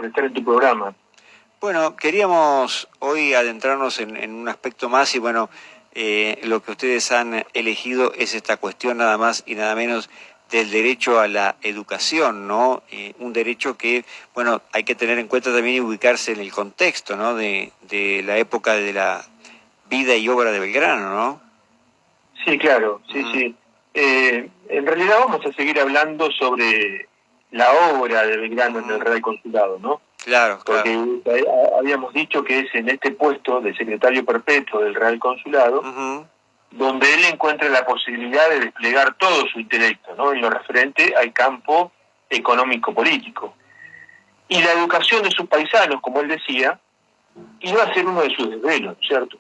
estar en tu programa. Bueno, queríamos hoy adentrarnos en un aspecto más y bueno, lo que ustedes han elegido es esta cuestión nada más y nada menos del derecho a la educación, ¿no? Un derecho que, bueno, hay que tener en cuenta también y ubicarse en el contexto, ¿no? De la época de la vida y obra de Belgrano, ¿no? Sí, claro, sí. En realidad vamos a seguir hablando sobre la obra de Belgrano en el Real Consulado, ¿no? Claro, porque habíamos dicho que es en este puesto de secretario perpetuo del Real Consulado donde él encuentra la posibilidad de desplegar todo su intelecto, ¿no? En lo referente al campo económico-político. Y la educación de sus paisanos, como él decía, iba a ser uno de sus desvelos, ¿cierto?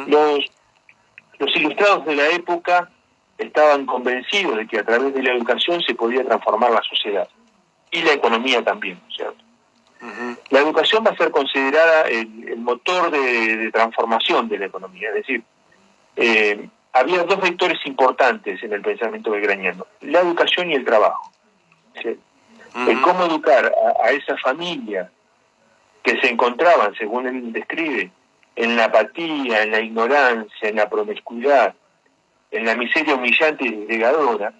Los ilustrados de la época estaban convencidos de que a través de la educación se podía transformar la sociedad y la economía también, ¿cierto? La educación va a ser considerada el motor de transformación de la economía, es decir, había dos vectores importantes en el pensamiento belgraniano, la educación y el trabajo. ¿Sí? El cómo educar a esa familia que se encontraban, según él describe, en la apatía, en la ignorancia, en la promiscuidad, en la miseria humillante y desgregadora.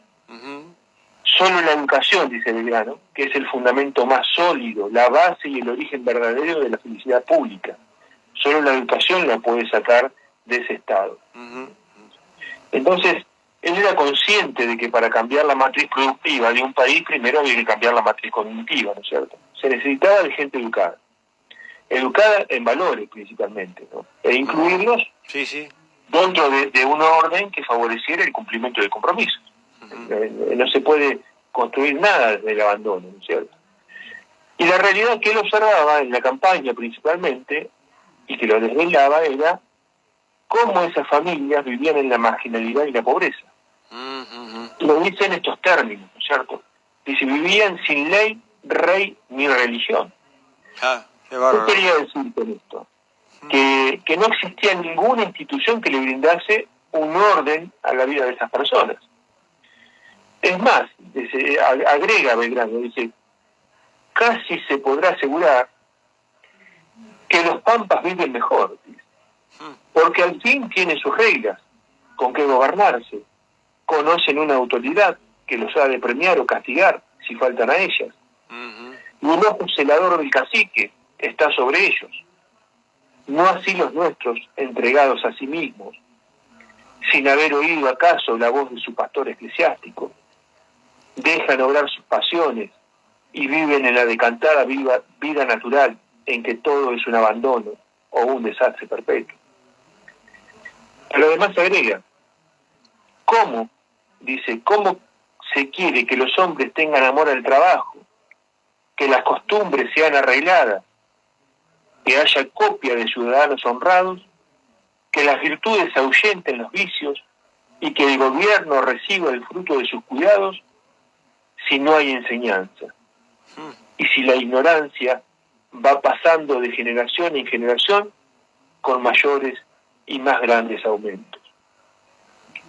Solo la educación, dice Belgrano, que es el fundamento más sólido, la base y el origen verdadero de la felicidad pública. Solo la educación la puede sacar de ese estado. Entonces, él era consciente de que para cambiar la matriz productiva de un país, primero había que cambiar la matriz cognitiva, ¿no es cierto? Se necesitaba de gente educada en valores principalmente, ¿no? E incluirlos dentro de un orden que favoreciera el cumplimiento de compromisos. No se puede construir nada desde el abandono, ¿no es cierto? Y la realidad que él observaba en la campaña principalmente, y que lo desvelaba, era cómo esas familias vivían en la marginalidad y la pobreza. Lo dice en estos términos, ¿no es cierto? Dice, vivían sin ley, rey ni religión. ¿Qué quería decir con esto? Que no existía ninguna institución que le brindase un orden a la vida de esas personas. Es más, dice, agrega Belgrano, dice, casi se podrá asegurar que los pampas viven mejor, dice, porque al fin tienen sus reglas, con qué gobernarse, conocen una autoridad que los ha de premiar o castigar si faltan a ellas, y un ojo celador del cacique está sobre ellos, no así los nuestros entregados a sí mismos, sin haber oído acaso la voz de su pastor eclesiástico, dejan obrar sus pasiones y viven en la decantada vida natural en que todo es un abandono o un desastre perpetuo. Pero además agrega, ¿cómo? Dice, ¿cómo se quiere que los hombres tengan amor al trabajo, que las costumbres sean arregladas, que haya copia de ciudadanos honrados, que las virtudes ahuyenten los vicios y que el gobierno reciba el fruto de sus cuidados si no hay enseñanza? Y si la ignorancia va pasando de generación en generación con mayores y más grandes aumentos.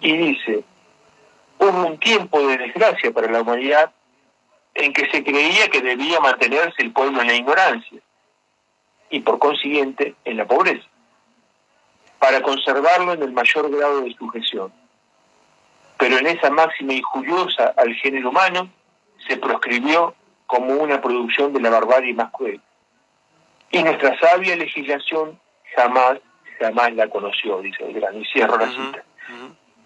Y dice, hubo un tiempo de desgracia para la humanidad en que se creía que debía mantenerse el pueblo en la ignorancia y por consiguiente en la pobreza, para conservarlo en el mayor grado de sujeción. Pero en esa máxima injuriosa al género humano se proscribió como una producción de la barbarie más cruel. Y nuestra sabia legislación jamás la conoció, dice Belgrano, y cierro la cita.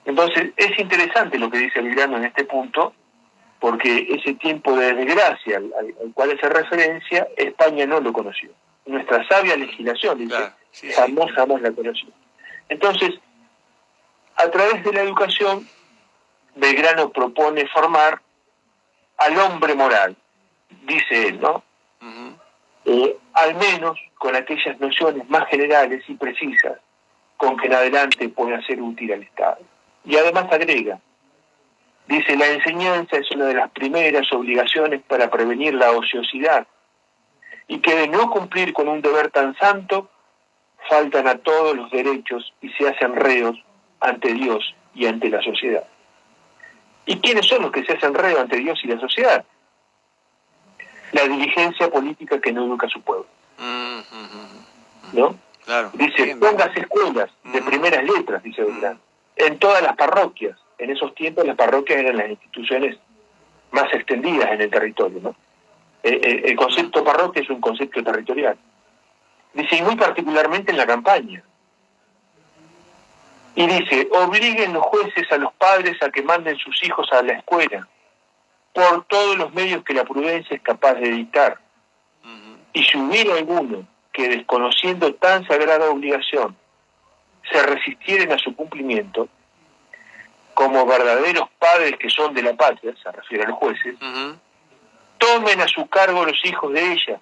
Entonces, es interesante lo que dice Belgrano en este punto, porque ese tiempo de desgracia al cual hace referencia, España no lo conoció. Nuestra sabia legislación, dice, jamás la conoció. Entonces, a través de la educación, Belgrano propone formar al hombre moral, dice él, ¿no? Al menos con aquellas nociones más generales y precisas con que en adelante pueda ser útil al Estado. Y además agrega, dice, la enseñanza es una de las primeras obligaciones para prevenir la ociosidad, y que de no cumplir con un deber tan santo, faltan a todos los derechos y se hacen reos ante Dios y ante la sociedad. ¿Y quiénes son los que se hacen reos ante Dios y la sociedad? la dirigencia política que no educa a su pueblo. ¿No? Claro. Dice, pongas escuelas de primeras letras, dice Belgrano, en todas las parroquias. En esos tiempos las parroquias eran las instituciones más extendidas en el territorio, ¿no? El concepto parroquia es un concepto territorial. Dice, y muy particularmente en la campaña. Y dice, obliguen los jueces a los padres a que manden sus hijos a la escuela, por todos los medios que la prudencia es capaz de dictar. Y si hubiera alguno que, desconociendo tan sagrada obligación, se resistieran a su cumplimiento, como verdaderos padres que son de la patria, se refiere a los jueces, tomen a su cargo los hijos de ella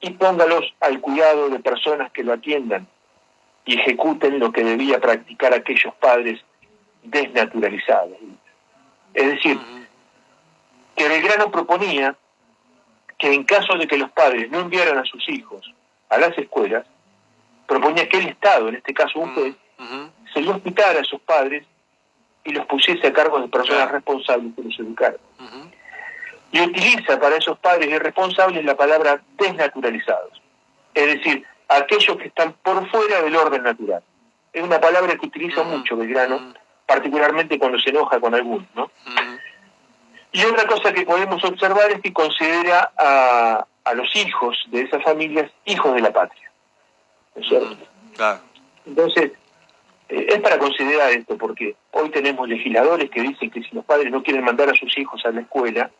y póngalos al cuidado de personas que lo atiendan y ejecuten lo que debía practicar aquellos padres desnaturalizados. Es decir, que Belgrano proponía que en caso de que los padres no enviaran a sus hijos a las escuelas, proponía que el Estado, en este caso un juez, se los quitara a esos padres y los pusiese a cargo de personas responsables que los educaran. Y utiliza para esos padres irresponsables la palabra desnaturalizados, es decir, aquellos que están por fuera del orden natural. Es una palabra que utiliza mucho Belgrano, particularmente cuando se enoja con algunos, ¿no? Y otra cosa que podemos observar es que considera a los hijos de esas familias hijos de la patria, ¿no es cierto? Claro. Entonces, es para considerar esto, porque hoy tenemos legisladores que dicen que si los padres no quieren mandar a sus hijos a la escuela,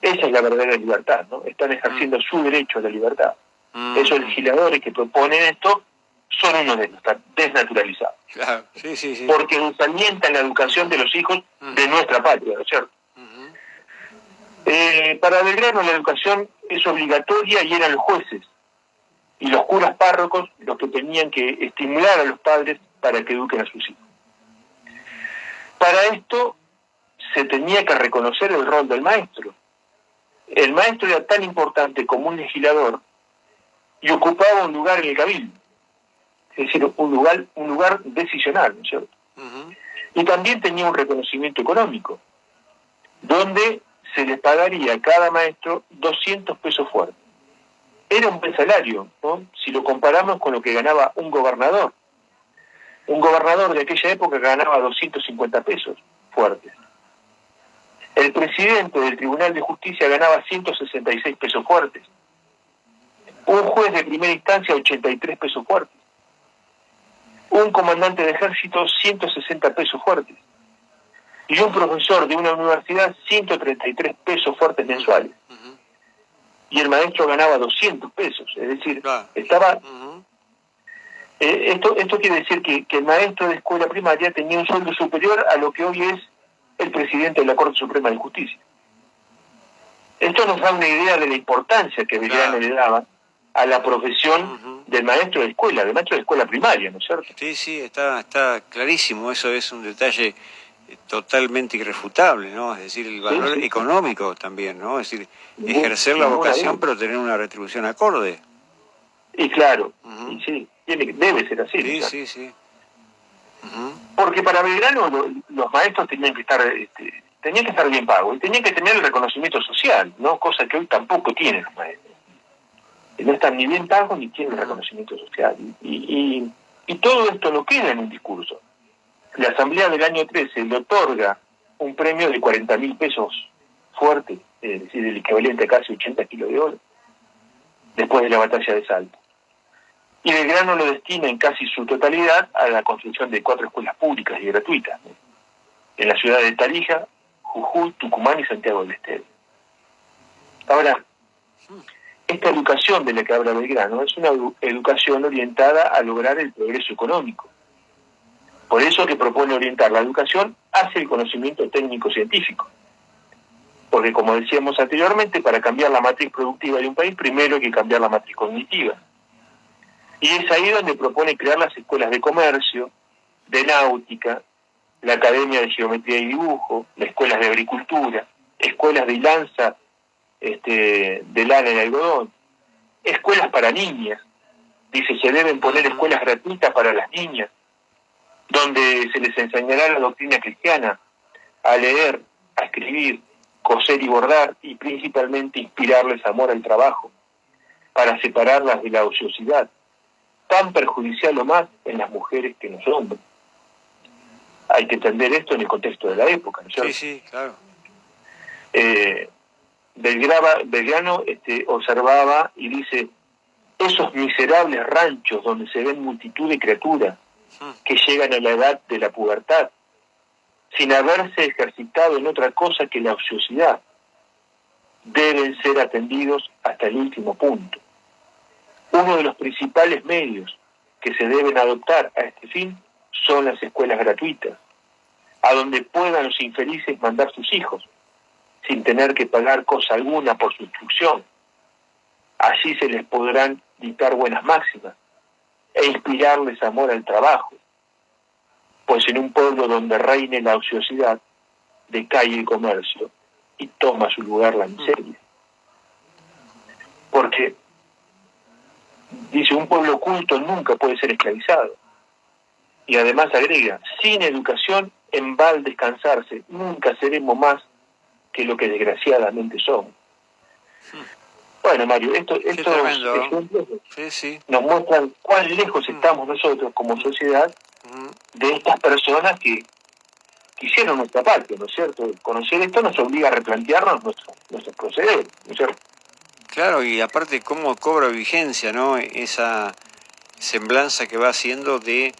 esa es la verdadera libertad, ¿no? Están ejerciendo su derecho a la libertad. Esos legisladores que proponen esto son unos desnaturalizados. Claro. Sí. Porque desalientan la educación de los hijos de nuestra patria, ¿no es cierto? Para Belgrano la educación es obligatoria y eran los jueces y los curas párrocos los que tenían que estimular a los padres para que eduquen a sus hijos. Para esto se tenía que reconocer el rol del maestro. El maestro era tan importante como un legislador y ocupaba un lugar en el cabildo, es decir, un lugar decisional, ¿no es cierto? Y también tenía un reconocimiento económico, donde se les pagaría a cada maestro 200 pesos fuertes. Era un buen salario, ¿no? Si lo comparamos con lo que ganaba un gobernador. Un gobernador de aquella época ganaba 250 pesos fuertes. El presidente del Tribunal de Justicia ganaba 166 pesos fuertes. Un juez de primera instancia, 83 pesos fuertes. Un comandante de ejército, 160 pesos fuertes. Y un profesor de una universidad, 133 pesos fuertes mensuales. Y el maestro ganaba 200 pesos. Es decir, estaba... Esto quiere decir que el maestro de escuela primaria tenía un sueldo superior a lo que hoy es el presidente de la Corte Suprema de Justicia. Esto nos da una idea de la importancia que Belgrano le daba a la profesión del maestro de escuela primaria, ¿no es cierto? Sí, está clarísimo, eso es un detalle totalmente irrefutable, ¿no? Es decir, el valor económico también, ¿no? Es decir, ejercer la vocación pero tener una retribución acorde. Y claro, y sí, debe ser así. Sí. Porque para Belgrano los maestros tenían que estar bien pagos y tenían que tener el reconocimiento social, ¿no? Cosa que hoy tampoco tienen los maestros. No están ni bien pagos ni tienen reconocimiento social. Y todo esto no queda en un discurso. La Asamblea del año 13 le otorga un premio de 40.000 pesos fuerte, es decir, el equivalente a casi 80 kilos de oro, después de la batalla de Salta. Y Belgrano lo destina en casi su totalidad a la construcción de 4 escuelas públicas y gratuitas, ¿no? En la ciudad de Tarija, Jujuy, Tucumán y Santiago del Estero. Ahora, esta educación de la que habla Belgrano es una educación orientada a lograr el progreso económico. Por eso que propone orientar la educación hacia el conocimiento técnico-científico. Porque, como decíamos anteriormente, para cambiar la matriz productiva de un país, primero hay que cambiar la matriz cognitiva. Y es ahí donde propone crear las escuelas de comercio, de náutica, la Academia de Geometría y Dibujo, las escuelas de agricultura, escuelas de hilanza, de lana y algodón, escuelas para niñas. Dice, se deben poner escuelas gratuitas para las niñas, donde se les enseñará la doctrina cristiana, a leer, a escribir, coser y bordar, y principalmente inspirarles amor al trabajo, para separarlas de la ociosidad, tan perjudicial o más en las mujeres que en los hombres. Hay que entender esto en el contexto de la época, ¿no es cierto? Sí, claro. Belgrano observaba y dice: esos miserables ranchos donde se ven multitud de criaturas que llegan a la edad de la pubertad, sin haberse ejercitado en otra cosa que la ociosidad, deben ser atendidos hasta el último punto. Uno de los principales medios que se deben adoptar a este fin son las escuelas gratuitas, a donde puedan los infelices mandar sus hijos, sin tener que pagar cosa alguna por su instrucción. Allí se les podrán dictar buenas máximas e inspirarles amor al trabajo, pues en un pueblo donde reine la ociosidad, decae el comercio y toma su lugar la miseria. Porque, dice, un pueblo culto nunca puede ser esclavizado. Y además agrega: sin educación, en balde descansarse, nunca seremos más que lo que desgraciadamente somos. Bueno, Mario, estos ejemplos nos muestran cuán lejos estamos nosotros como sociedad de estas personas que hicieron nuestra parte, ¿no es cierto? Conocer esto nos obliga a replantearnos nuestros procederes, ¿no es cierto? Claro, y aparte cómo cobra vigencia, ¿no? Esa semblanza que va haciendo de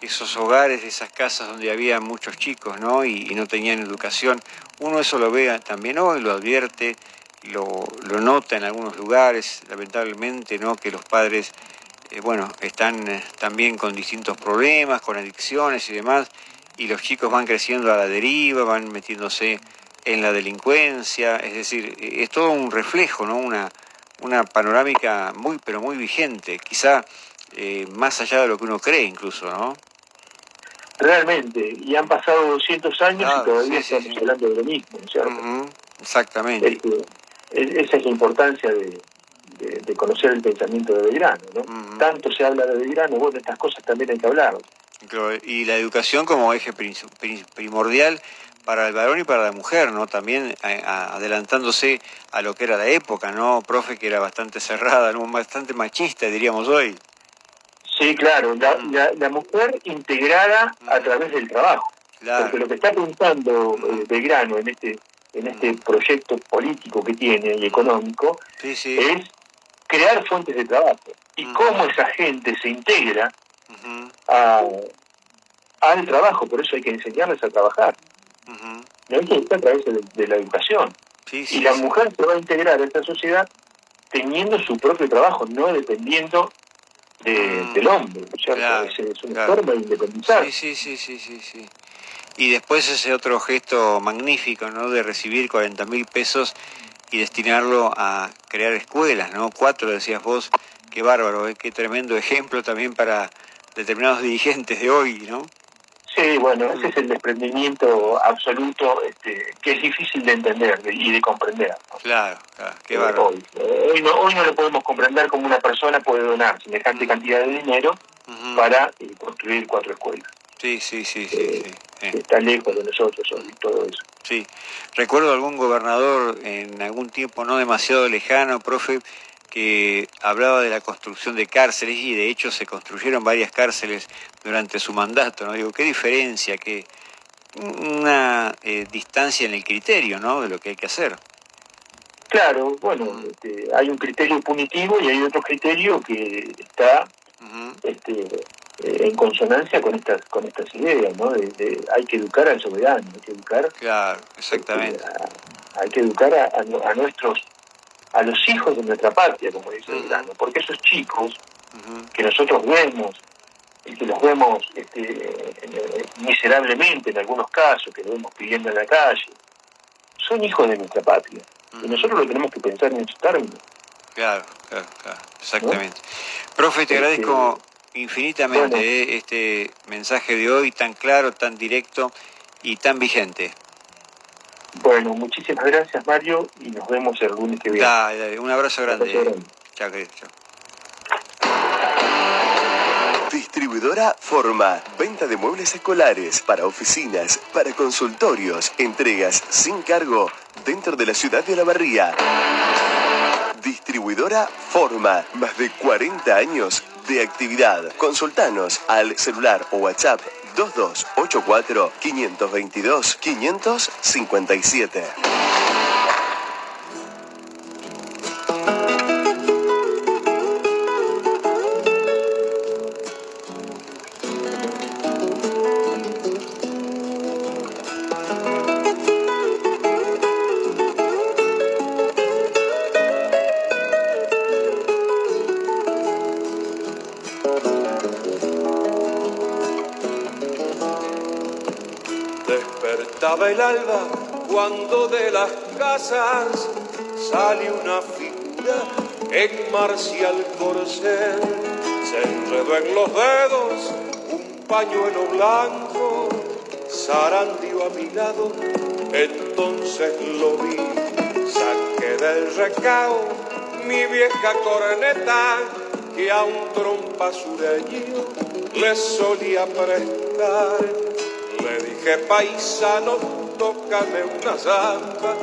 esos hogares, de esas casas donde había muchos chicos, ¿no? Y no tenían educación. Uno eso lo ve también hoy, lo advierte, lo nota en algunos lugares, lamentablemente, ¿no? Que los padres, están también con distintos problemas, con adicciones y demás, y los chicos van creciendo a la deriva, van metiéndose en la delincuencia, es decir, es todo un reflejo, ¿no? Una panorámica pero muy vigente, quizá más allá de lo que uno cree incluso, ¿no? Realmente, y han pasado 200 años y todavía estamos hablando de lo mismo, ¿no es cierto? Exactamente. Esa es la importancia de conocer el pensamiento de Belgrano, ¿no? Tanto se habla de Belgrano, bueno, estas cosas también hay que hablar. Y la educación como eje primordial para el varón y para la mujer, ¿no? También adelantándose a lo que era la época, ¿no, profe? Que era bastante cerrada, ¿no? Bastante machista, diríamos hoy. Sí, claro, la mujer integrada a través del trabajo. Claro. Porque lo que está apuntando Belgrano en este proyecto político que tiene y económico es crear fuentes de trabajo. Y cómo esa gente se integra al trabajo, por eso hay que enseñarles a trabajar. No hay que estar a través de la educación. Y la mujer se va a integrar a esta sociedad teniendo su propio trabajo, no dependiendo del hombre, ¿no es cierto? Claro, es una forma de independizar. Sí. Y después ese otro gesto magnífico, ¿no? De recibir 40.000 pesos y destinarlo a crear escuelas, ¿no? 4, decías vos, qué bárbaro, qué tremendo ejemplo también para determinados dirigentes de hoy, ¿no? Sí, bueno, ese es el desprendimiento absoluto que es difícil de entender y de comprender, ¿no? Claro, qué bárbaro. Hoy no lo podemos comprender como una persona puede donar semejante cantidad de dinero para construir 4 escuelas. Sí. Está lejos de nosotros hoy todo eso. Sí, recuerdo algún gobernador en algún tiempo no demasiado lejano, profe, que hablaba de la construcción de cárceles y de hecho se construyeron varias cárceles durante su mandato, ¿no? Digo, qué diferencia, una distancia en el criterio, ¿no? De lo que hay que hacer. Claro, bueno, hay un criterio punitivo y hay otro criterio que está en consonancia con estas ideas, ¿no? Hay que educar al soberano, hay que educar. Claro, exactamente. Hay que educar a los hijos de nuestra patria, como dice Belgrano, porque esos chicos que nosotros vemos y que los vemos miserablemente en algunos casos, que los vemos pidiendo en la calle, son hijos de nuestra patria. Y nosotros lo tenemos que pensar en esos términos. Claro, exactamente. ¿No? Profe, te agradezco infinitamente este mensaje de hoy tan claro, tan directo y tan vigente. Bueno, muchísimas gracias, Mario, y nos vemos el lunes que viene. Dale, un abrazo grande. Chao, querido. Distribuidora Forma. Venta de muebles escolares para oficinas, para consultorios, entregas sin cargo dentro de la ciudad de Olavarría. Distribuidora Forma, más de 40 años de actividad. Consultanos al celular o WhatsApp 2284 522 557. Despertaba el alba cuando de las casas sale una figura en marcial corcel. Se enredó en los dedos un pañuelo blanco, zarandeó a mi lado, entonces lo vi. Saqué del recao mi vieja corneta que a un trompa sureño le solía prestar. Le dije, paisano, tócame una zamba,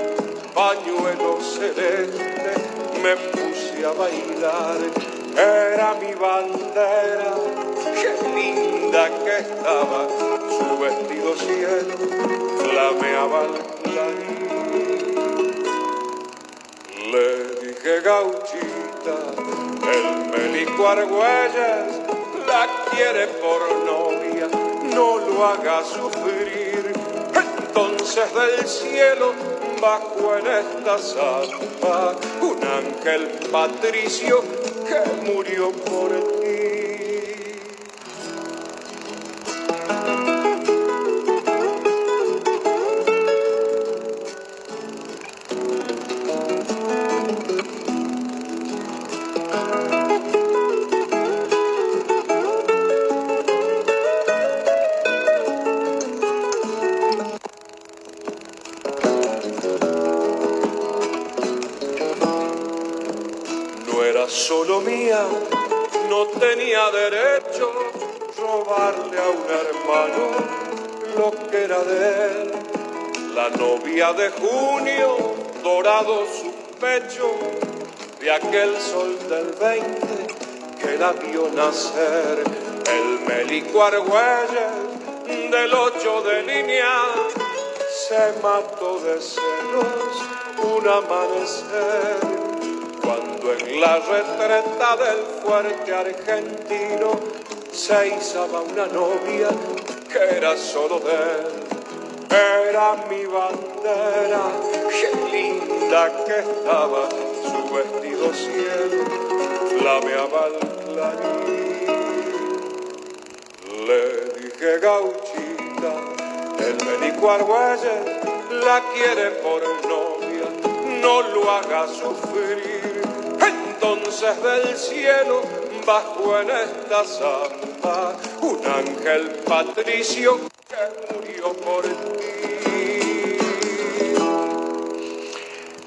pañuelo celeste, me puse a bailar. Era mi bandera, qué linda que estaba, su vestido cielo flameaba la nariz. Le dije, gauchita, el Melico Argüelles la quiere por novia, no lo haga sufrir. Entonces del cielo bajó en esta zamba un ángel patricio que murió por ti. Solo mía, no tenía derecho robarle a un hermano lo que era de él. La novia de junio, dorado su pecho, de aquel sol del 20 que la vio nacer. El Melico Argüelles del 8 de línea se mató de celos un amanecer. Cuando en la retreta del fuerte argentino se izaba una novia que era solo de él. Era mi bandera, qué linda que estaba, su vestido cielo flameaba el clarín. Le dije, gauchita, el Melico Argüelles la quiere por novia, no lo haga sufrir. Entonces del cielo bajó en esta zamba un ángel patricio que murió por ti.